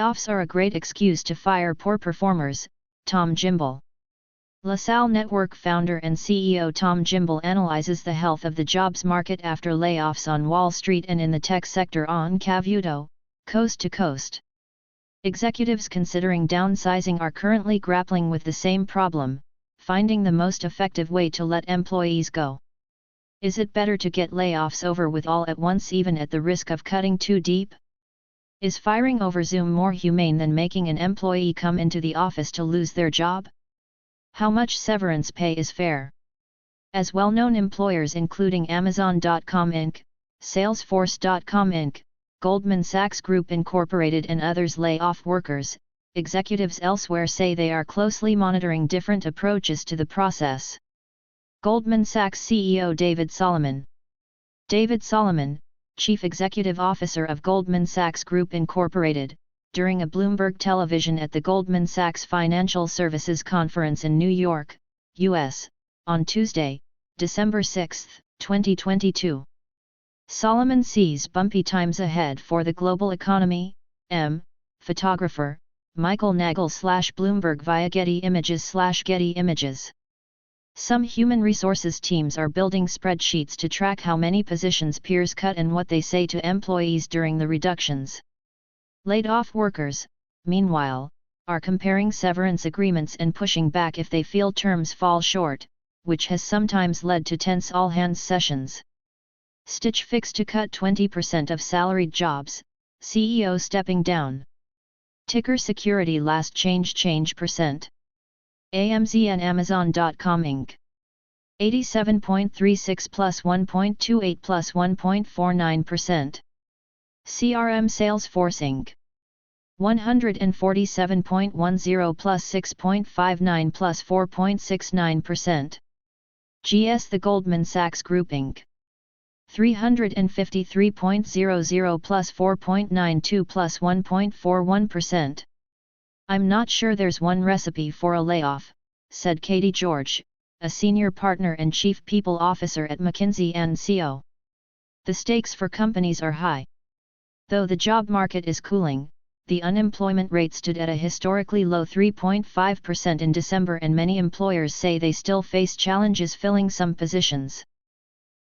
Layoffs are a great excuse to fire poor performers, Tom Gimbel. LaSalle Network founder and CEO Tom Gimbel analyzes the health of the jobs market after layoffs on Wall Street and in the tech sector on Cavuto, Coast to Coast. Executives considering downsizing are currently grappling with the same problem, finding the most effective way to let employees go. Is it better to get layoffs over with all at once, even at the risk of cutting too deep? Is firing over Zoom more humane than making an employee come into the office to lose their job? How much severance pay is fair? As well-known employers including Amazon.com Inc., Salesforce.com Inc., Goldman Sachs Group Incorporated and others lay off workers, executives elsewhere say they are closely monitoring different approaches to the process. Goldman Sachs CEO David Solomon. David Solomon, Chief Executive Officer of Goldman Sachs Group Incorporated, during a Bloomberg television at the Goldman Sachs Financial Services Conference in New York, U.S., on Tuesday, December 6, 2022. Solomon sees bumpy times ahead for the global economy. Photographer, Michael Nagel /Bloomberg via Getty Images/Getty Images. Some human resources teams are building spreadsheets to track how many positions peers cut and what they say to employees during the reductions. Laid-off workers, meanwhile, are comparing severance agreements and pushing back if they feel terms fall short, which has sometimes led to tense all-hands sessions. Stitch Fix to cut 20% of salaried jobs, CEO stepping down. Ticker security last change %. AMZ and Amazon.com Inc. 87.36 plus 1.28 plus 1.49%. CRM Salesforce Inc. 147.10 plus 6.59 plus 4.69%. GS The Goldman Sachs Group Inc. 353.00 plus 4.92 plus 1.41%. I'm not sure there's one recipe for a layoff, said Katie George, a senior partner and chief people officer at McKinsey & Co. The stakes for companies are high. Though the job market is cooling, the unemployment rate stood at a historically low 3.5% in December, and many employers say they still face challenges filling some positions.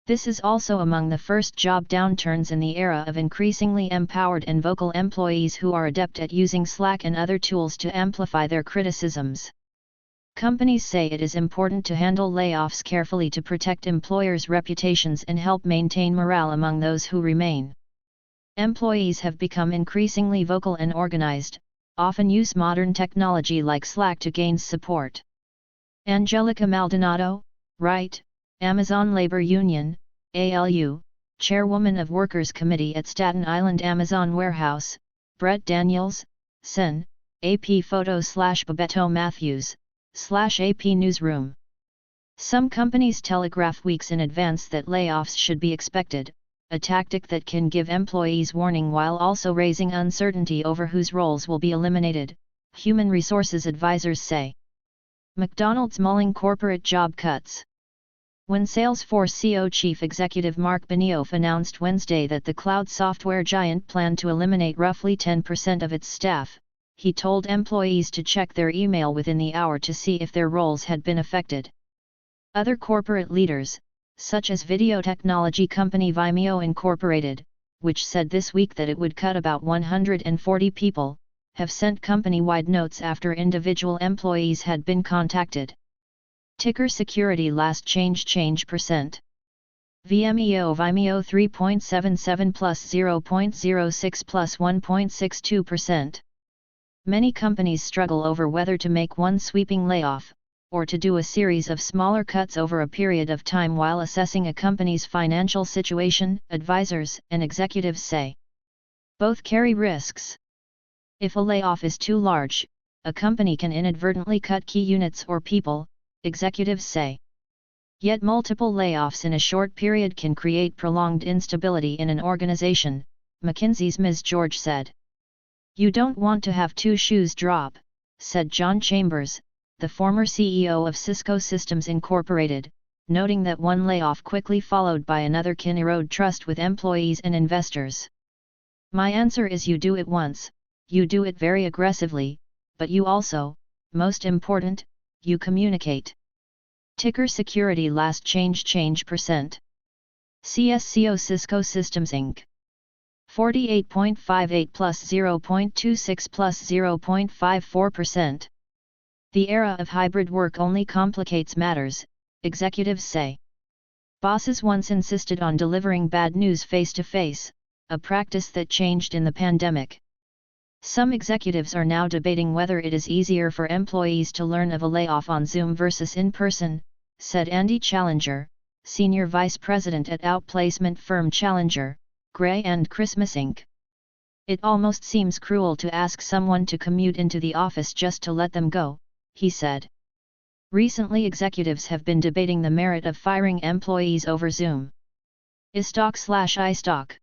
This is also among the first job downturns in the era of increasingly empowered and vocal employees who are adept at using Slack and other tools to amplify their criticisms. Companies say it is important to handle layoffs carefully to protect employers' reputations and help maintain morale among those who remain. Employees have become increasingly vocal and organized, often use modern technology like Slack to gain support. Angelica Maldonado, Wright, Amazon Labor Union, ALU, Chairwoman of Workers Committee at Staten Island Amazon Warehouse, Brett Daniels, Sen, AP Photo /Babetto Matthews, /AP Newsroom. Some companies telegraph weeks in advance that layoffs should be expected, a tactic that can give employees warning while also raising uncertainty over whose roles will be eliminated, human resources advisors say. McDonald's mulling corporate job cuts. When Salesforce CO Chief Executive Mark Benioff announced Wednesday that the cloud software giant planned to eliminate roughly 10% of its staff, he told employees to check their email within the hour to see if their roles had been affected. Other corporate leaders, such as video technology company Vimeo Incorporated, which said this week that it would cut about 140 people, have sent company-wide notes after individual employees had been contacted. Ticker security last change %. VMEO Vimeo 3.77 plus 0.06 plus 1.62%. Many companies struggle over whether to make one sweeping layoff, or to do a series of smaller cuts over a period of time while assessing a company's financial situation, advisors and executives say. Both carry risks. If a layoff is too large, a company can inadvertently cut key units or people, executives say. Yet multiple layoffs in a short period can create prolonged instability in an organization, McKinsey's Ms. George said. You don't want to have two shoes drop, said John Chambers, the former CEO of Cisco Systems Incorporated, noting that one layoff quickly followed by another can erode trust with employees and investors. My answer is you do it once, You do it very aggressively, but you also, most important, you communicate. Ticker security last change %. CSCO Cisco Systems Inc. 48.58 plus 0.26 plus 0.54%. The era of hybrid work only complicates matters, executives say. Bosses once insisted on delivering bad news face-to-face, a practice that changed in the pandemic. Some executives are now debating whether it is easier for employees to learn of a layoff on Zoom versus in person, said Andy Challenger, Senior Vice President at outplacement firm Challenger, Gray and Christmas Inc. It almost seems cruel to ask someone to commute into the office just to let them go, he said. Recently executives have been debating the merit of firing employees over Zoom. iStock/iStock.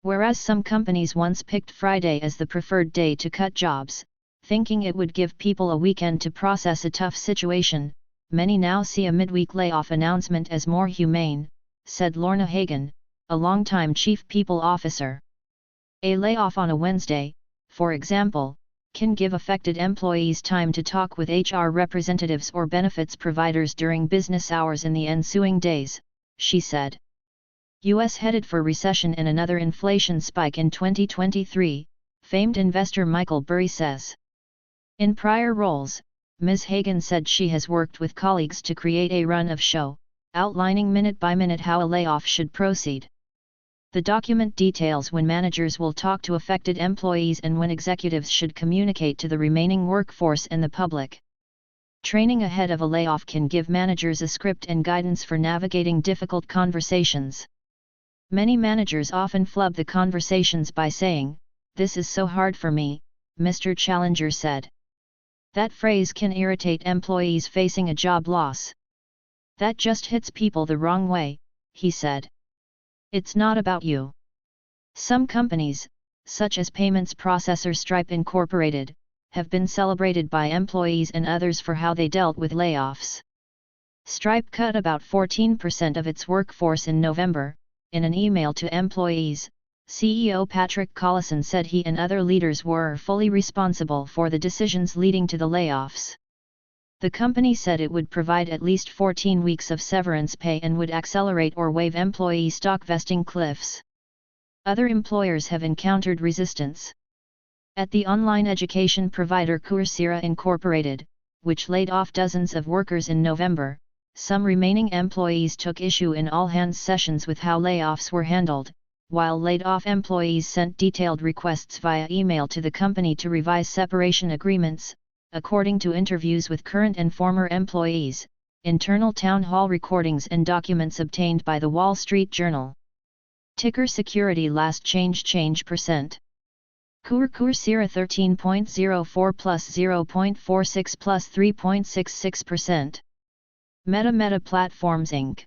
Whereas some companies once picked Friday as the preferred day to cut jobs, thinking it would give people a weekend to process a tough situation, many now see a midweek layoff announcement as more humane, said Lorna Hagen, a longtime chief people officer. A layoff on a Wednesday, for example, can give affected employees time to talk with HR representatives or benefits providers during business hours in the ensuing days, she said. U.S. headed for recession and another inflation spike in 2023, famed investor Michael Burry says. In prior roles, Ms. Hagen said she has worked with colleagues to create a run of show, outlining minute by minute how a layoff should proceed. The document details when managers will talk to affected employees and when executives should communicate to the remaining workforce and the public. Training ahead of a layoff can give managers a script and guidance for navigating difficult conversations. Many managers often flub the conversations by saying, "This is so hard for me," Mr. Challenger said. That phrase can irritate employees facing a job loss. That just hits people the wrong way, he said. It's not about you. Some companies, such as payments processor Stripe Incorporated, have been celebrated by employees and others for how they dealt with layoffs. Stripe cut about 14% of its workforce in November. In an email to employees, CEO Patrick Collison said he and other leaders were fully responsible for the decisions leading to the layoffs. The company said it would provide at least 14 weeks of severance pay and would accelerate or waive employee stock vesting cliffs. Other employers have encountered resistance. At the online education provider Coursera Incorporated, which laid off dozens of workers in November, some remaining employees took issue in all-hands sessions with how layoffs were handled, while laid-off employees sent detailed requests via email to the company to revise separation agreements, according to interviews with current and former employees, internal town hall recordings and documents obtained by the Wall Street Journal. Ticker security last change %. Coursera 13.04 plus 0.46 plus 3.66%. Meta Platforms Inc.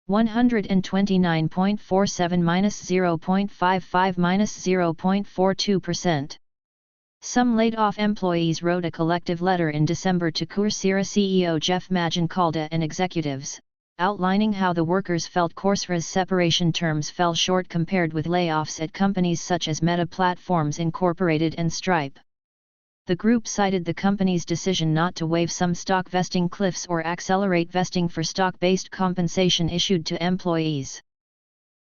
129.47 minus 0.55 minus 0.42%. Some laid-off employees wrote a collective letter in December to Coursera CEO Jeff Maggioncalda and executives, outlining how the workers felt Coursera's separation terms fell short compared with layoffs at companies such as Meta Platforms Incorporated and Stripe. The group cited the company's decision not to waive some stock vesting cliffs or accelerate vesting for stock-based compensation issued to employees.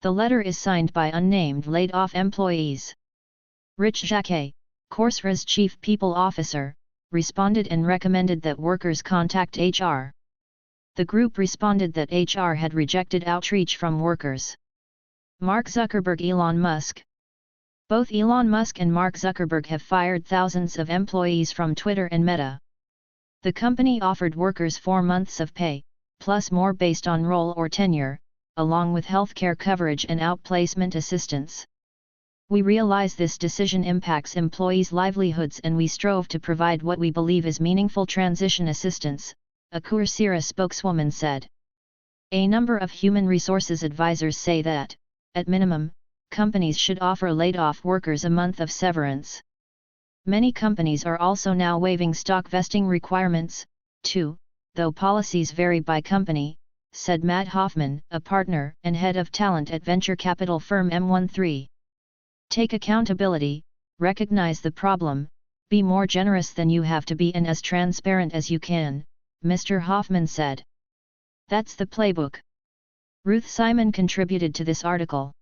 The letter is signed by unnamed laid-off employees. Rich Jacquet, Coursera's chief people officer, responded and recommended that workers contact HR. The group responded that HR had rejected outreach from workers. Mark Zuckerberg, Elon Musk. Both Elon Musk and Mark Zuckerberg have fired thousands of employees from Twitter and Meta. The company offered workers 4 months of pay, plus more based on role or tenure, along with healthcare coverage and outplacement assistance. We realize this decision impacts employees' livelihoods and we strove to provide what we believe is meaningful transition assistance, a Coursera spokeswoman said. A number of human resources advisors say that, at minimum, companies should offer laid-off workers a month of severance. Many companies are also now waiving stock vesting requirements, too, though policies vary by company, said Matt Hoffman, a partner and head of talent at venture capital firm M13. Take accountability, recognize the problem, be more generous than you have to be and as transparent as you can, Mr. Hoffman said. That's the playbook. Ruth Simon contributed to this article.